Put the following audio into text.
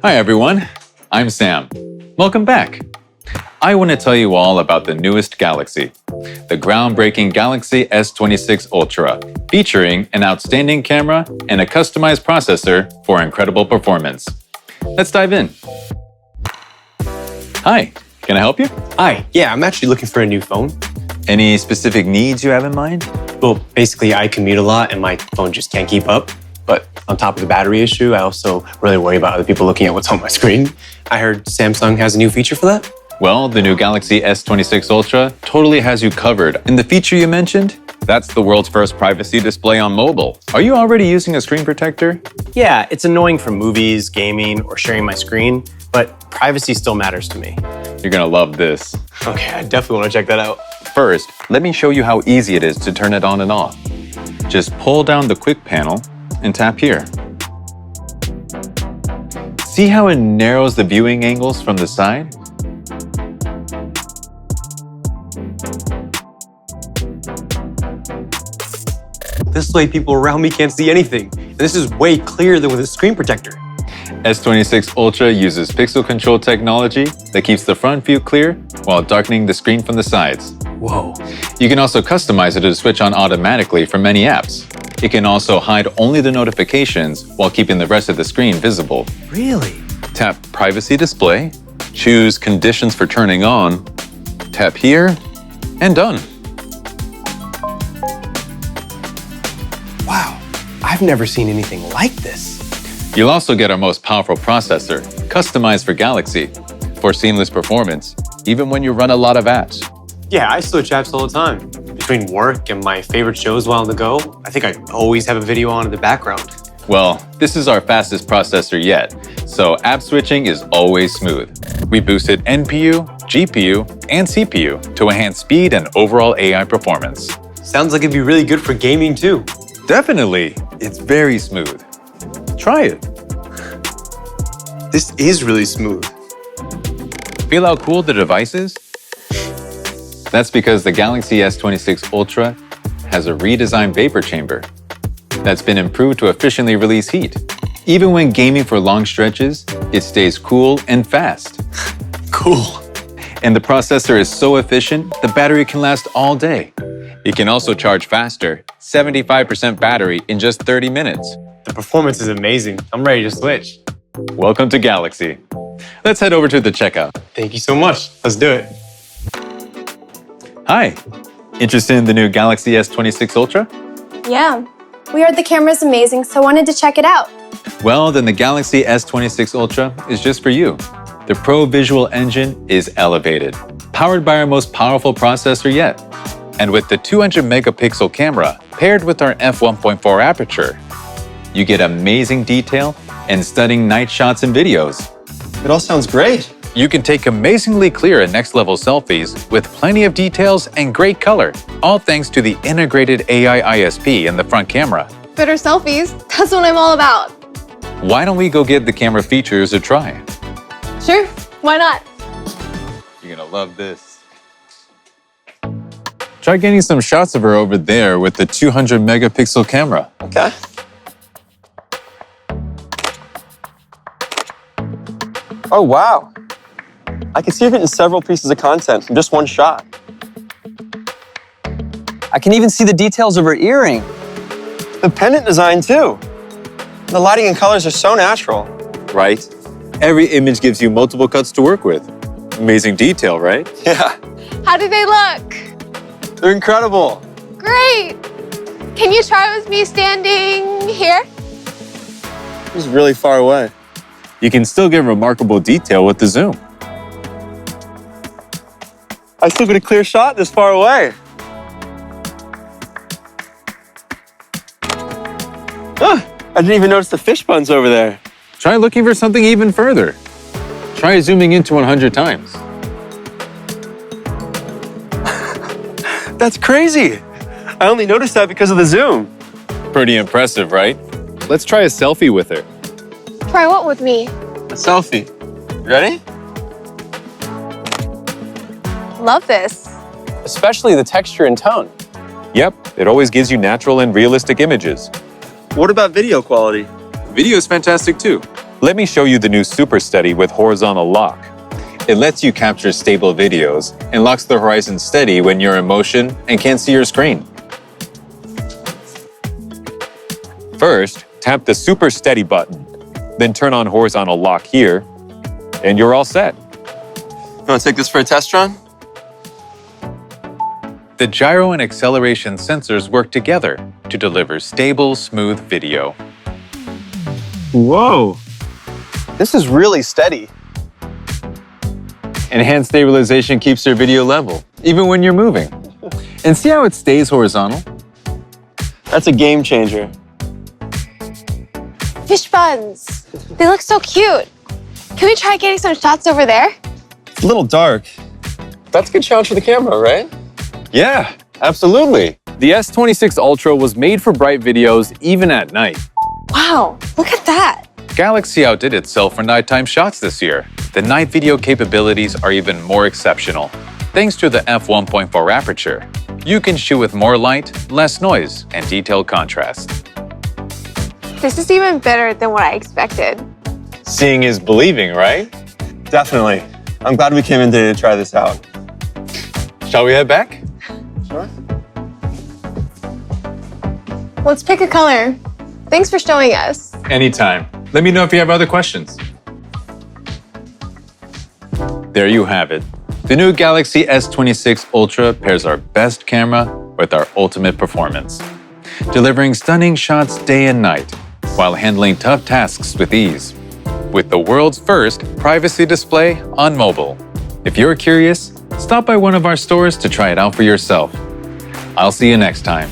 Hi everyone, I'm Sam. Welcome back. I want to tell you all about the newest Galaxy, the groundbreaking Galaxy S26 Ultra, featuring an outstanding camera and a customized processor for incredible performance. Let's dive in. Hi, can I help you? Hi, yeah, I'm actually looking for a new phone. Any specific needs you have in mind? Well, basically I commute a lot and my phone just can't keep up. But on top of the battery issue, I also really worry about other people looking at what's on my screen. I heard Samsung has a new feature for that. Well, the new Galaxy S26 Ultra totally has you covered. And the feature you mentioned, that's the world's first privacy display on mobile. Are you already using a screen protector? Yeah, it's annoying for movies, gaming, or sharing my screen, but privacy still matters to me. You're gonna love this. Okay, I definitely want to check that out. First, let me show you how easy it is to turn it on and off. Just pull down the quick panel and tap here. See how it narrows the viewing angles from the side? This way people around me can't see anything. And this is way clearer than with a screen protector. S26 Ultra uses pixel control technology that keeps the front view clear while darkening the screen from the sides. Whoa. You can also customize it to switch on automatically from many apps. It can also hide only the notifications while keeping the rest of the screen visible. Really? Tap Privacy Display, choose Conditions for turning on, tap here, and done. Wow, I've never seen anything like this. You'll also get our most powerful processor, customized for Galaxy, for seamless performance, even when you run a lot of apps. Yeah, I switch apps all the time. Between work and my favorite shows while on the go, I think I always have a video on in the background. Well, this is our fastest processor yet, so app switching is always smooth. We boosted NPU, GPU, and CPU to enhance speed and overall AI performance. Sounds like it'd be really good for gaming too. Definitely, it's very smooth. Try it. This is really smooth. Feel how cool the device is? That's because the Galaxy S26 Ultra has a redesigned vapor chamber that's been improved to efficiently release heat. Even when gaming for long stretches, it stays cool and fast. Cool. And the processor is so efficient, the battery can last all day. It can also charge faster, 75% battery in just 30 minutes. The performance is amazing. I'm ready to switch. Welcome to Galaxy. Let's head over to the checkout. Thank you so much. Let's do it. Hi, interested in the new Galaxy S26 Ultra? Yeah, we heard the camera's amazing, so wanted to check it out. Well, then the Galaxy S26 Ultra is just for you. The ProVisual Engine is elevated, powered by our most powerful processor yet. And with the 200 megapixel camera paired with our f1.4 aperture, you get amazing detail and stunning night shots and videos. It all sounds great. You can take amazingly clear and next-level selfies with plenty of details and great color, all thanks to the integrated AI ISP in the front camera. Better selfies, that's what I'm all about. Why don't we go give the camera features a try? Sure, why not? You're gonna love this. Try getting some shots of her over there with the 200 megapixel camera. Okay. Oh, wow. I can see her getting several pieces of content from just one shot. I can even see the details of her earring. The pendant design, too. The lighting and colors are so natural. Right? Every image gives you multiple cuts to work with. Amazing detail, right? Yeah, How do they look? they're incredible. Great! Can you try with me standing here? This is really far away. You can still get remarkable detail with the zoom. I still get a clear shot this far away. I didn't even notice the fish buns over there. Try looking for something even further. Try zooming into 100 times. That's crazy. I only noticed that because of the zoom. Pretty impressive, right? Let's try a selfie with her. Try what with me? A selfie. Ready? Love this. Especially the texture and tone. Yep, it always gives you natural and realistic images. What about video quality? Video is fantastic too. Let me show you the new Super Steady with horizontal lock. It lets you capture stable videos and locks the horizon steady when you're in motion and can't see your screen. First, tap the Super Steady button, then turn on horizontal lock here, and you're all set. You want to take this for a test run? The gyro and acceleration sensors work together to deliver stable, smooth video. Whoa. This is really steady. Enhanced stabilization keeps your video level, even when you're moving. And see how it stays horizontal? That's a game changer. Fish buns. They look so cute. Can we try getting some shots over there? It's a little dark. That's a good challenge for the camera, right? Yeah, absolutely. The S26 Ultra was made for bright videos even at night. Wow, look at that. Galaxy outdid itself for nighttime shots this year. The night video capabilities are even more exceptional. Thanks to the f1.4 aperture, you can shoot with more light, less noise, and detailed contrast. This is even better than what I expected. Seeing is believing, right? Definitely. I'm glad we came in today to try this out. Shall we head back? Sure. Let's pick a color. Thanks for showing us. Anytime. Let me know if you have other questions. There you have it. The new Galaxy S26 Ultra pairs our best camera with our ultimate performance, delivering stunning shots day and night while handling tough tasks with ease. With the world's first privacy display on mobile. If you're curious, stop by one of our stores to try it out for yourself. I'll see you next time.